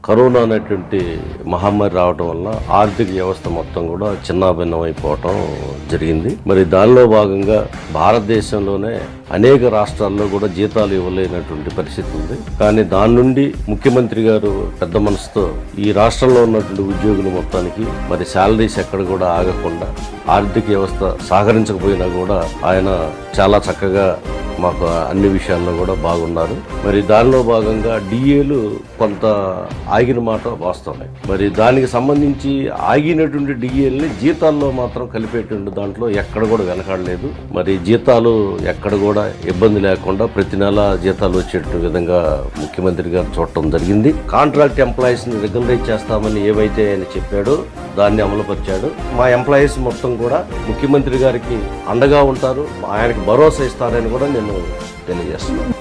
Corona అనేటువంటి మహమ్మారి రావడం వల్ల ఆర్థిక వ్యవస్థ మొత్తం కూడా చిన్నాభిన్నమైపోవటం జరిగింది. మరి దానిలో భాగంగా భారతదేశంలోనే అనేక రాష్ట్రాల్లో కూడా జీతాలు ఇవ్వలేనటువంటి పరిస్థితి ఉంది. కానీ దాని నుండి ముఖ్యమంత్రి గారు పెద్ద మనసుతో ఈ రాష్ట్రంలో ఉన్నటువంటి ఉద్యోగులు మొత్తానికి మరి శాలరీస్ ఎక్కడ కూడా ఆగకుండా ఆర్థిక వ్యవస్థ సహకరించకపోయినా కూడా ఆయన చాలా చక్కగా మాకు అన్ని విషయాల్లో కూడా బాగున్నారు. మరి దానిలో భాగంగా డిఏలు కొంత ఆగిన మాట వాస్తవమే. మరి దానికి సంబంధించి ఆగినటువంటి డిఏల్ని జీతాల్లో మాత్రం కలిపేటువంటి దాంట్లో ఎక్కడ కూడా వెనకాడలేదు. మరి జీతాలు ఎక్కడ కూడా ఇబ్బంది లేకుండా ప్రతి నెల జీతాలు వచ్చేటువంటి విధంగా ముఖ్యమంత్రి గారు చూడటం జరిగింది. కాంట్రాక్ట్ ఎంప్లాయీస్ ని రెగ్యులరైజ్ చేస్తామని ఏవైతే ఆయన చెప్పాడో దాన్ని అమలుపరిచాడు. మా ఎంప్లాయీస్ మొత్తం కూడా ముఖ్యమంత్రి గారికి అండగా ఉంటారు, ఆయనకి భరోసా ఇస్తారని కూడా నేను తెలియజేస్తున్నాను.